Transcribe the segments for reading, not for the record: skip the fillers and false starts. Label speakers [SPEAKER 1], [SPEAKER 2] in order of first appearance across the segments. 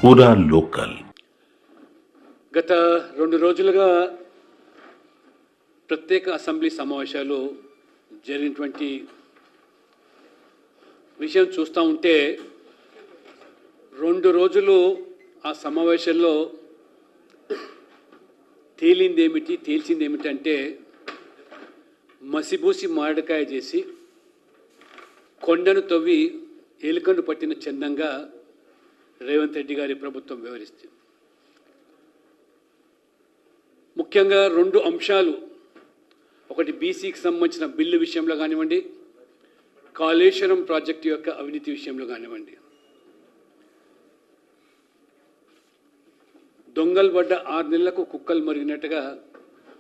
[SPEAKER 1] పూరా లోకల్.
[SPEAKER 2] గత 2 రోజులుగా ప్రత్యేక అసెంబ్లీ సమావేశాలు జరిగినటువంటి విషయం చూస్తూ ఉంటే 2 రోజులు ఆ సమావేశంలో తేల్చిందేమిటి అంటే మసిబూసి మామిడికాయ చేసి కొండను తవ్వి ఎలుకను పట్టిన చందంగా రేవంత్ రెడ్డి గారి ప్రభుత్వం వ్యవహరిస్తుంది. ముఖ్యంగా 2 అంశాలు, ఒకటి బీసీకి సంబంధించిన బిల్లు విషయంలో కానివ్వండి, కాళేశ్వరం ప్రాజెక్టు యొక్క అవినీతి విషయంలో కానివ్వండి. దొంగలు పడ్డ 6 నెలలకు కుక్కలు మరిగినట్టుగా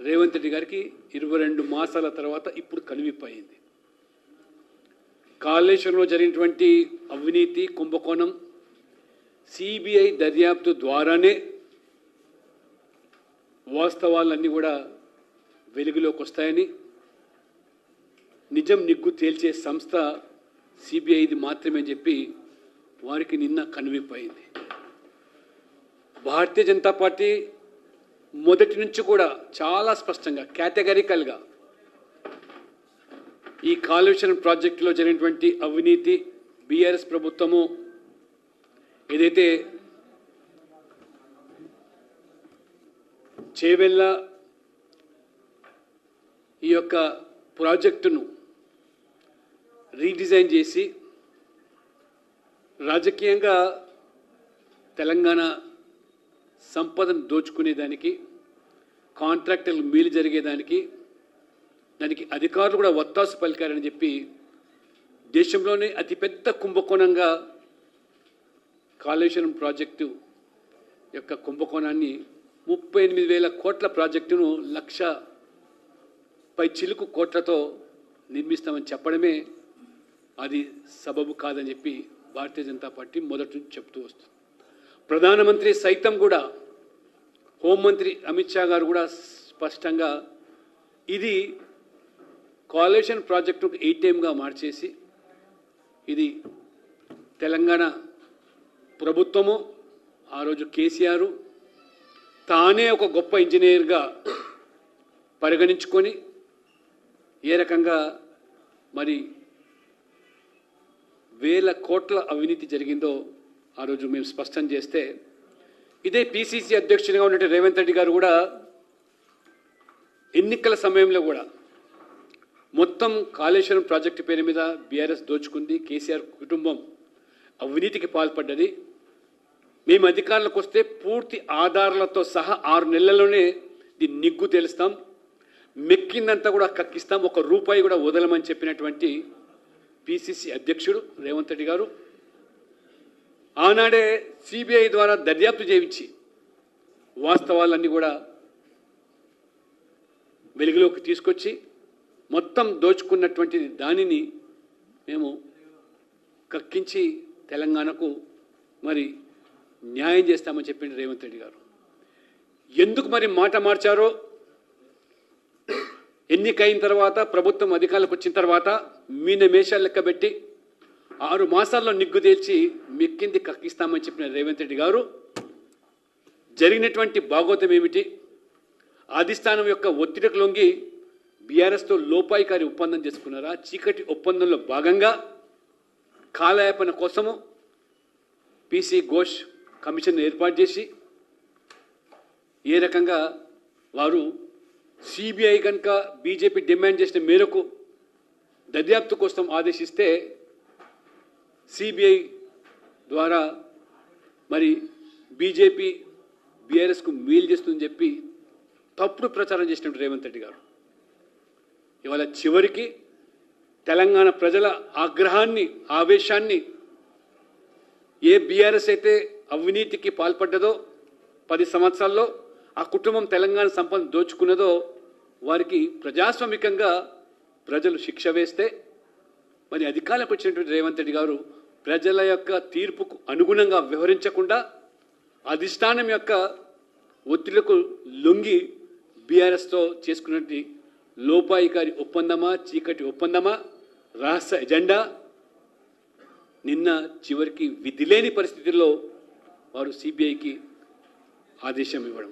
[SPEAKER 2] రేవంత్ రెడ్డి గారికి 22 మాసాల తర్వాత ఇప్పుడు కనువిప్పయింది. కాళేశ్వరంలో జరిగినటువంటి అవినీతి కుంభకోణం సిబిఐ దర్యాప్తు ద్వారానే వాస్తవాలన్నీ కూడా వెలుగులోకి వస్తాయని, నిజం నిగ్గు తేల్చే సంస్థ సిబిఐది మాత్రమే అని చెప్పి వారికి నిన్న కనువిప్పయింది. భారతీయ జనతా పార్టీ మొదటి నుంచి కూడా చాలా స్పష్టంగా కేటగిరికల్గా ఈ కాళేశ్వరం ప్రాజెక్టులో జరిగినటువంటి అవినీతి బీఆర్ఎస్ ప్రభుత్వము ఏదైతే చేవెళ్ళ ఈ యొక్క ప్రాజెక్టును రీడిజైన్ చేసి రాజకీయంగా తెలంగాణ సంపదను దోచుకునేదానికి, కాంట్రాక్టర్లు మేలు జరిగేదానికి, దానికి అధికారులు కూడా వత్తాసు పలికారని చెప్పి దేశంలోనే అతిపెద్ద కుంభకోణంగా కాళేశ్వరం ప్రాజెక్టు యొక్క కుంభకోణాన్ని 38,000 కోట్ల ప్రాజెక్టును 1,00,000 పై చిలుకు కోట్లతో నిర్మిస్తామని చెప్పడమే అది సబబు కాదని చెప్పి భారతీయ జనతా పార్టీ మొదటి నుంచి చెప్తూ వస్తుంది. ప్రధానమంత్రి సైతం కూడా, హోంమంత్రి అమిత్ షా గారు కూడా స్పష్టంగా ఇది కాళేశ్వరం ప్రాజెక్టుకు ఏటీఎంగా మార్చేసి ఇది తెలంగాణ ప్రభుత్వము, ఆ రోజు కేసీఆర్ తానే ఒక గొప్ప ఇంజనీర్గా పరిగణించుకొని ఏ రకంగా మరి 1,000 కోట్ల అవినీతి జరిగిందో ఆ రోజు మేము స్పష్టం చేస్తే, ఇదే పిసిసి అధ్యక్షుడిగా ఉన్నట్టు రేవంత్ రెడ్డి గారు కూడా ఎన్నికల సమయంలో కూడా మొత్తం కాళేశ్వరం ప్రాజెక్టు పేరు మీద బీఆర్ఎస్ దోచుకుంది, కేసీఆర్ కుటుంబం అవినీతికి పాల్పడ్డది, మేము అధికారంలోకి వస్తే పూర్తి ఆధారాలతో సహా 6 నెలల్లోనే దీన్ని నిగ్గు తేలుస్తాం, మెక్కిందంతా కూడా కక్కిస్తాం, 1 రూపాయి కూడా వదలమని చెప్పినటువంటి పిసిసి అధ్యక్షుడు రేవంత్ రెడ్డి గారు ఆనాడే సిబిఐ ద్వారా దర్యాప్తు చేయించి వాస్తవాలన్నీ కూడా వెలుగులోకి తీసుకొచ్చి మొత్తం దోచుకున్నటువంటి దానిని మేము కక్కించి తెలంగాణకు మరి న్యాయం చేస్తామని చెప్పింది రేవంత్ రెడ్డి గారు. ఎందుకు మరి మాట మార్చారో, ఎన్నికైన తర్వాత ప్రభుత్వం అధికారులకు వచ్చిన తర్వాత మేషాలు లెక్కబెట్టి 6 మాసాల్లో నిగ్గు తేల్చి మెక్కింది కక్కిస్తామని చెప్పిన రేవంత్ రెడ్డి గారు జరిగినటువంటి భాగోతం ఏమిటి, అధిష్టానం యొక్క ఒత్తిడికి లొంగి బీఆర్ఎస్తో లోపాయికారి ఒప్పందం చేసుకున్నారా, చీకటి ఒప్పందంలో భాగంగా కాలయాపన కోసము పీసీ ఘోష్ కమిషన్ ఏర్పాటు చేసి ఏ రకంగా వారు సిబిఐ కనుక బీజేపీ డిమాండ్ చేసిన మేరకు దర్యాప్తు కోసం ఆదేశిస్తే సిబిఐ ద్వారా మరి బీజేపీ బీఆర్ఎస్కు మేలు చేస్తుందని చెప్పి తప్పుడు ప్రచారం చేసినట్టు రేవంత్ రెడ్డి గారు ఇవాళ చివరికి తెలంగాణ ప్రజల ఆగ్రహాన్ని, ఆవేశాన్ని, ఏ బీఆర్ఎస్ అయితే అవినీతికి పాల్పడ్డదో 10 సంవత్సరాల్లో ఆ కుటుంబం తెలంగాణ సంపద దోచుకున్నదో వారికి ప్రజాస్వామికంగా ప్రజలు శిక్ష వేస్తే మరి అధికారంలోకి వచ్చినటువంటి రేవంత్ రెడ్డి గారు ప్రజల యొక్క తీర్పుకు అనుగుణంగా వ్యవహరించకుండా అధిష్టానం యొక్క ఒత్తిళ్లకు లొంగి బీఆర్ఎస్తో చేసుకున్నటువంటి లోపాయికారి ఒప్పందమా, చీకటి ఒప్పందమా, రహస్య ఎజెండా నిన్న చివరికి విధిలేని పరిస్థితుల్లో వారు సిబిఐకి ఆదేశం ఇవ్వడం.